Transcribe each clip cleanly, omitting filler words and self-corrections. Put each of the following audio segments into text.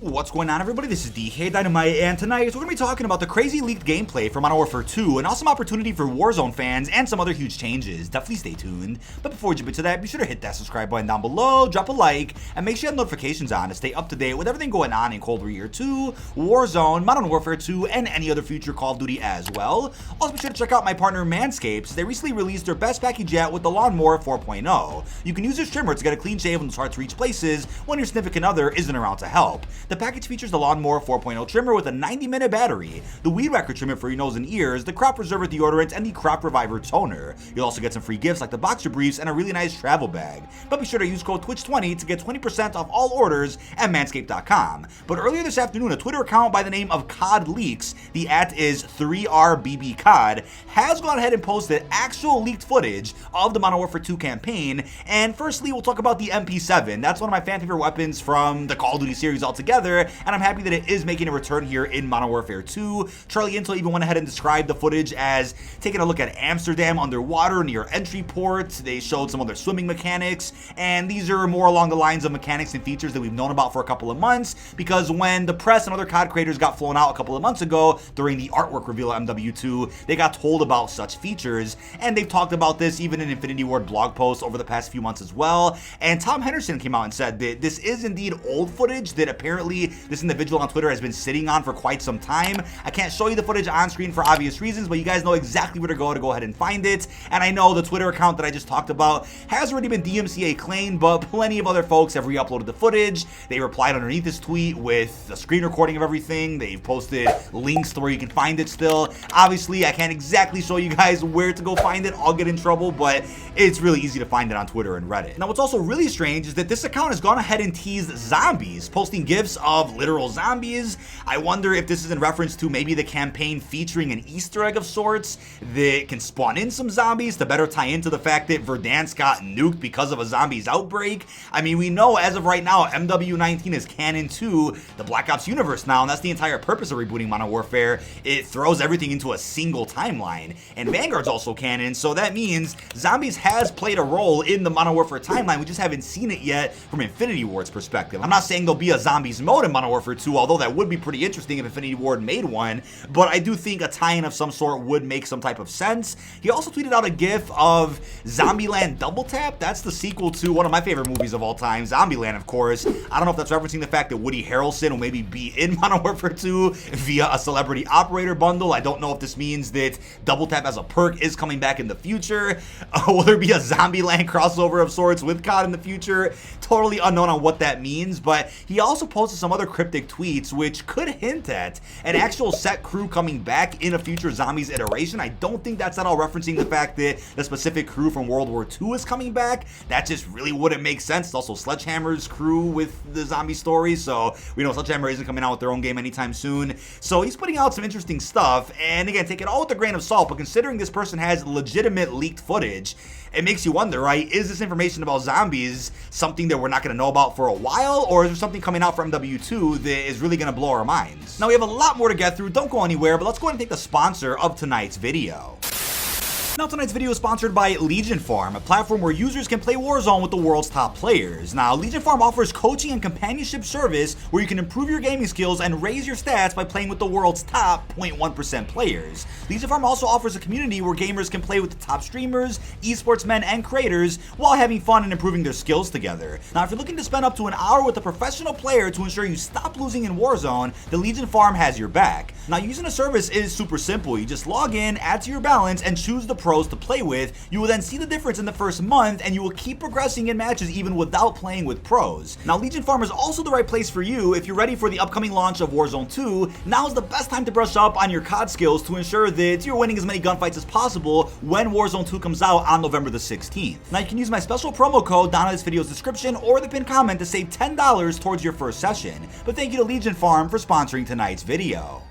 What's going on, everybody? This is dkdynamite, and tonight we're going to be talking about the crazy leaked gameplay for Modern Warfare 2, an awesome opportunity for Warzone fans, and some other huge changes. Definitely stay tuned. But before we jump into that, be sure to hit that subscribe button down below, drop a like, and make sure you have notifications on to stay up to date with everything going on in Cold War 2, Warzone, Modern Warfare 2, and any other future Call of Duty as well. Also, be sure to check out my partner Manscaped. They recently released their best package yet with the Lawnmower 4.0. You can use this trimmer to get a clean shave in those hard-to-reach places when your significant other isn't around to help. The package features the Lawnmower 4.0 trimmer with a 90-minute battery, the Weed Whacker trimmer for your nose and ears, the Crop Preserver deodorant, and the Crop Reviver toner. You'll also get some free gifts like the boxer briefs and a really nice travel bag. But be sure to use code Twitch20 to get 20% off all orders at manscaped.com. But earlier this afternoon, a Twitter account by the name of COD Leaks, the @ is 3RBBCOD, has gone ahead and posted actual leaked footage of the Modern Warfare 2 campaign. And firstly, we'll talk about the MP7. That's one of my fan favorite weapons from the Call of Duty series altogether, and I'm happy that it is making a return here in Modern Warfare 2. Charlie Intel even went ahead and described the footage as taking a look at Amsterdam underwater near entry ports. They showed some other swimming mechanics, and these are more along the lines of mechanics and features that we've known about for a couple of months, because when the press and other COD creators got flown out a couple of months ago during the artwork reveal at MWII, they got told about such features, and they've talked about this even in Infinity Ward blog posts over the past few months as well. And Tom Henderson came out and said that this is indeed old footage that apparently this individual on Twitter has been sitting on for quite some time. I can't show you the footage on screen for obvious reasons, but you guys know exactly where to go ahead and find it. And I know the Twitter account that I just talked about has already been DMCA claimed, but plenty of other folks have re-uploaded the footage. They replied underneath this tweet with a screen recording of everything. They've posted links to where you can find it still. Obviously, I can't exactly show you guys where to go find it. I'll get in trouble, but it's really easy to find it on Twitter and Reddit. Now, what's also really strange is that this account has gone ahead and teased zombies, posting gifs of literal zombies. I wonder if this is in reference to maybe the campaign featuring an Easter egg of sorts that can spawn in some zombies to better tie into the fact that Verdansk got nuked because of a zombies outbreak. I mean, we know as of right now, MW19 is canon to the Black Ops universe now, and that's the entire purpose of rebooting Modern Warfare. It throws everything into a single timeline, and Vanguard's also canon, so that means zombies has played a role in the Modern Warfare timeline. We just haven't seen it yet from Infinity Ward's perspective. I'm not saying there'll be a zombies mode in Modern Warfare 2, although that would be pretty interesting if Infinity Ward made one, but I do think a tie-in of some sort would make some type of sense. He also tweeted out a gif of Zombieland Double Tap. That's the sequel to one of my favorite movies of all time, Zombieland, of course. I don't know if that's referencing the fact that Woody Harrelson will maybe be in Modern Warfare 2 via a celebrity operator bundle. I don't know if this means that Double Tap as a perk is coming back in the future. Will there be a Zombieland crossover of sorts with COD in the future? Totally unknown on what that means, but he also posted some other cryptic tweets which could hint at an actual set crew coming back in a future Zombies iteration. I don't think that's at all referencing the fact that the specific crew from World War II is coming back. That just really wouldn't make sense. It's also Sledgehammer's crew with the zombie story, so we know Sledgehammer isn't coming out with their own game anytime soon. So he's putting out some interesting stuff, and again, take it all with a grain of salt, but considering this person has legitimate leaked footage, it makes you wonder, right? Is this information about zombies something that we're not going to know about for a while, or is there something coming out from MW2 that is really going to blow our minds? Now, we have a lot more to get through. Don't go anywhere, but let's go ahead and take the sponsor of tonight's video. Now, tonight's video is sponsored by Legion Farm, a platform where users can play Warzone with the world's top players. Now, Legion Farm offers coaching and companionship service where you can improve your gaming skills and raise your stats by playing with the world's top 0.1% players. Legion Farm also offers a community where gamers can play with the top streamers, esports men, and creators while having fun and improving their skills together. Now, if you're looking to spend up to an hour with a professional player to ensure you stop losing in Warzone, the Legion Farm has your back. Now, using the service is super simple. You just log in, add to your balance, and choose the pros to play with. You will then see the difference in the first month, and you will keep progressing in matches even without playing with pros. Now, Legion Farm is also the right place for you if you're ready for the upcoming launch of Warzone 2. Now is the best time to brush up on your COD skills to ensure that you're winning as many gunfights as possible when Warzone 2 comes out on November the 16th. Now, you can use my special promo code down in this video's description or the pinned comment to save $10 towards your first session. But thank you to Legion Farm for sponsoring tonight's video.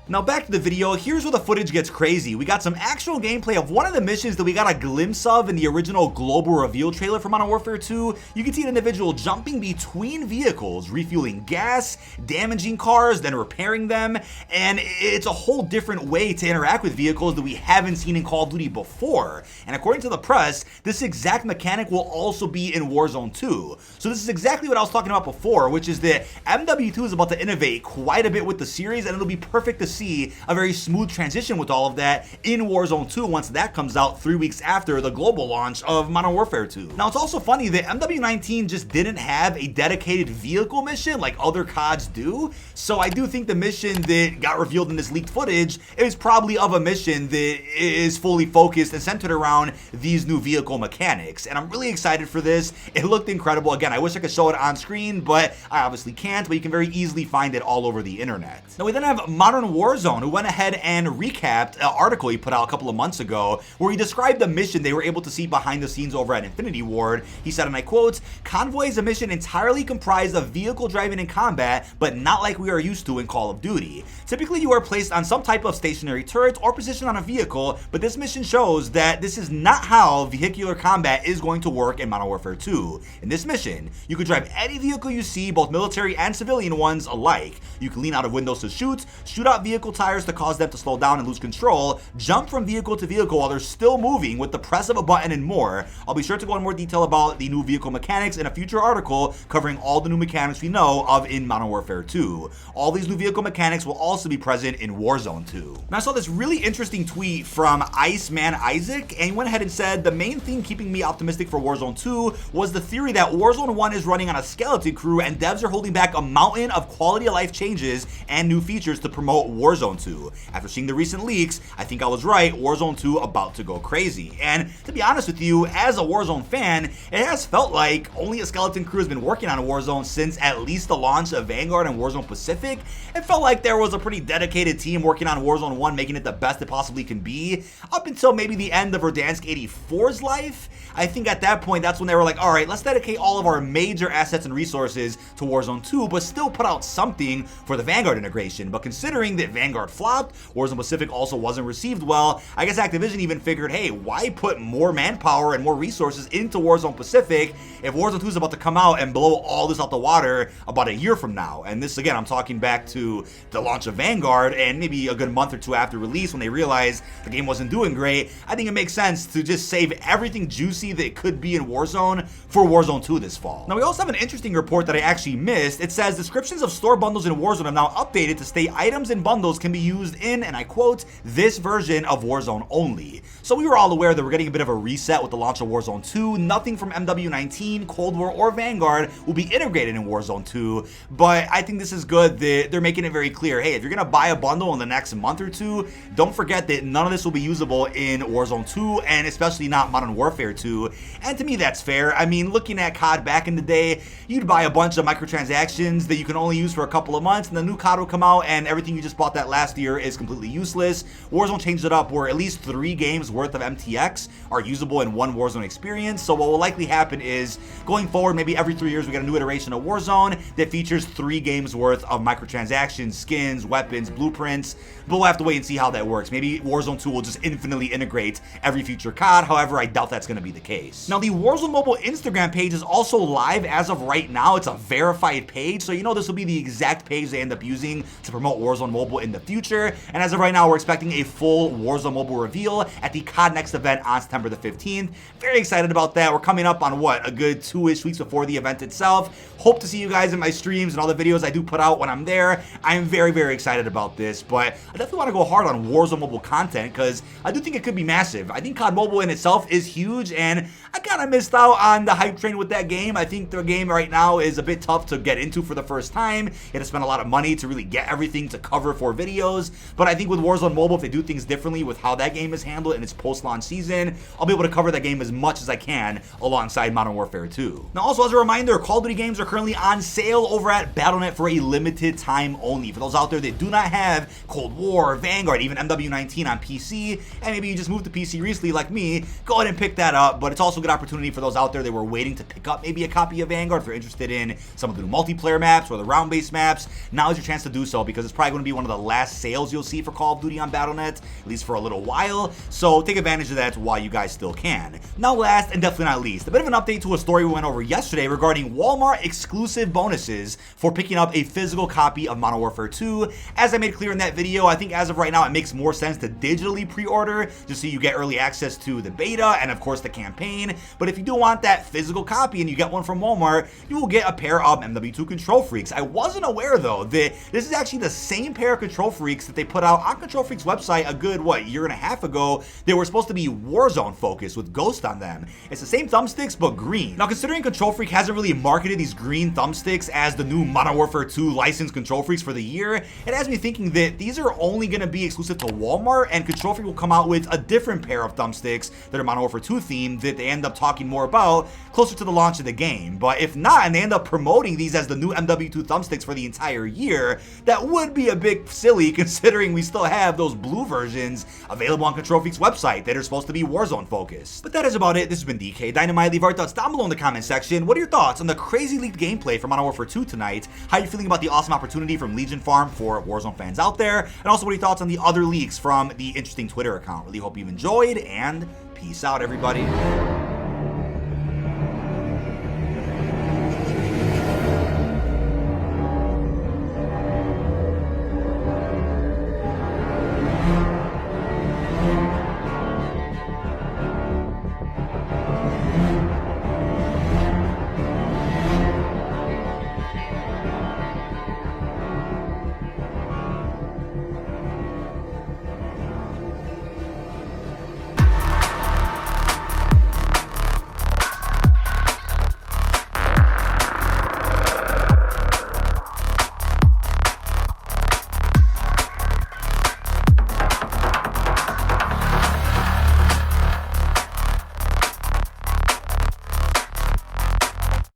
Now back to the video, here's where the footage gets crazy. We got some actual gameplay of one of the missions that we got a glimpse of in the original global reveal trailer for Modern Warfare 2. You can see an individual jumping between vehicles, refueling gas, damaging cars, then repairing them, and it's a whole different way to interact with vehicles that we haven't seen in Call of Duty before. And according to the press, this exact mechanic will also be in Warzone 2. So this is exactly what I was talking about before, which is that MW2 is about to innovate quite a bit with the series, and it'll be perfect to see a very smooth transition with all of that in Warzone 2 once that comes out 3 weeks after the global launch of Modern Warfare 2. Now it's also funny that MW19 just didn't have a dedicated vehicle mission like other CODs do, so I do think the mission that got revealed in this leaked footage is probably of a mission that is fully focused and centered around these new vehicle mechanics, and I'm really excited for this. It looked incredible. Again, I wish I could show it on screen, but I obviously can't, but you can very easily find it all over the internet. Now we then have Modern Warzone, who went ahead and recapped an article he put out a couple of months ago where he described the mission they were able to see behind the scenes over at Infinity Ward. He said, and I quote, "Convoy is a mission entirely comprised of vehicle driving and combat, but not like we are used to in Call of Duty. Typically you are placed on some type of stationary turret or positioned on a vehicle, but this mission shows that this is not how vehicular combat is going to work in Modern Warfare 2. In this mission, you can drive any vehicle you see, both military and civilian ones alike. You can lean out of windows to shoot out vehicle tires to cause them to slow down and lose control, jump from vehicle to vehicle while they're still moving with the press of a button, and more. I'll be sure to go in more detail about the new vehicle mechanics in a future article covering all the new mechanics we know of in Modern Warfare 2. All these new vehicle mechanics will also be present in Warzone 2. Now I saw this really interesting tweet from Iceman Isaac, and he went ahead and said, the main thing keeping me optimistic for Warzone 2 was the theory that Warzone 1 is running on a skeleton crew and devs are holding back a mountain of quality of life changes and new features to promote Warzone 2. After seeing the recent leaks, I think I was right, Warzone 2 about to go crazy. And to be honest with you, as a Warzone fan, it has felt like only a skeleton crew has been working on Warzone since at least the launch of Vanguard and Warzone Pacific. It felt like there was a pretty dedicated team working on Warzone 1, making it the best it possibly can be, up until maybe the end of Verdansk 84's life. I think at that point, that's when they were like, alright, let's dedicate all of our major assets and resources to Warzone 2, but still put out something for the Vanguard integration. But considering that Vanguard flopped, Warzone Pacific also wasn't received well, I guess Activision even figured, hey, why put more manpower and more resources into Warzone Pacific if Warzone 2 is about to come out and blow all this out the water about a year from now? And this, again, I'm talking back to the launch of Vanguard and maybe a good month or two after release when they realized the game wasn't doing great. I think it makes sense to just save everything juicy that it could be in Warzone for Warzone 2 this fall. Now we also have an interesting report that I actually missed. It says descriptions of store bundles in Warzone have now updated to state items and bundles can be used in, and I quote, this version of Warzone only. So we were all aware that we're getting a bit of a reset with the launch of Warzone 2. Nothing from MW19, Cold War, or Vanguard will be integrated in Warzone 2, but I think this is good that they're making it very clear, hey, if you're gonna buy a bundle in the next month or two, don't forget that none of this will be usable in Warzone 2, and especially not Modern Warfare 2. And to me, that's fair. I mean, looking at COD back in the day, you'd buy a bunch of microtransactions that you can only use for a couple of months, and the new COD will come out, and everything you just bought that last year is completely useless. Warzone changed it up where at least 3 games worth of MTX are usable in one Warzone experience. So what will likely happen is, going forward, maybe every 3 years we get a new iteration of Warzone that features 3 games worth of microtransactions, skins, weapons, blueprints, but we'll have to wait and see how that works. Maybe Warzone 2 will just infinitely integrate every future COD, however, I doubt that's going to be the case. Now, the Warzone Mobile Instagram page is also live as of right now. It's a verified page, so you know this will be the exact page they end up using to promote Warzone Mobile in the future. And as of right now, we're expecting a full Warzone Mobile reveal at the COD Next event on September the 15th. Very excited about that. We're coming up on, what, a good 2-ish weeks before the event itself. Hope to see you guys in my streams and all the videos I do put out when I'm there. I am very, very excited about this, but I definitely want to go hard on Warzone Mobile content because I do think it could be massive. I think COD Mobile in itself is huge, and I kind of missed out on the hype train with that game. I think the game right now is a bit tough to get into for the first time. You had to spend a lot of money to really get everything to cover for videos, but I think with Warzone Mobile, if they do things differently with how that game is handled in its post-launch season, I'll be able to cover that game as much as I can alongside Modern Warfare 2. Now, also as a reminder, Call of Duty games are currently on sale over at Battlenet for a limited time only. For those out there that do not have Cold War, Vanguard, even MW19 on PC, and maybe you just moved to PC recently like me, go ahead and pick that up. But it's also a good opportunity for those out there that were waiting to pick up maybe a copy of Vanguard if you're interested in some of the new multiplayer maps or the round-based maps. Now is your chance to do so because it's probably going to be one of the last sales you'll see for Call of Duty on Battlenet, at least for a little while, so take advantage of that while you guys still can. Now last and definitely not least, a bit of an update to a story we went over yesterday regarding Walmart exclusive bonuses for picking up a physical copy of Modern Warfare 2. As I made clear in that video, I think as of right now it makes more sense to digitally pre-order just so you get early access to the beta and of course the campaign, but if you do want that physical copy and you get one from Walmart, you will get a pair of MWII Control Freaks. I wasn't aware though that this is actually the same pair of Control Freaks that they put out on Control Freaks website a good, year and a half ago. They were supposed to be Warzone focused with Ghost on them. It's the same thumbsticks but green. Now considering Control Freak hasn't really marketed these green thumbsticks as the new Modern Warfare 2 licensed Control Freaks for the year, it has me thinking that these are only going to be exclusive to Walmart, and Control Freak will come out with a different pair of thumbsticks that are Modern Warfare 2 themed that they end up talking more about closer to the launch of the game. But if not, and they end up promoting these as the new MW2 thumbsticks for the entire year, that would be a bit silly considering we still have those blue versions available on Control Freak's website that are supposed to be Warzone focused. But that is about it. This has been dkdynamite. Leave our thoughts down below in the comment section. What are your thoughts on the crazy leaked gameplay for Modern Warfare 2 tonight? How are you feeling about the awesome opportunity from Legion Farm for Warzone fans out there? And also, what are your thoughts on the other leaks from the interesting Twitter account? Really hope you've enjoyed, and peace out, everybody.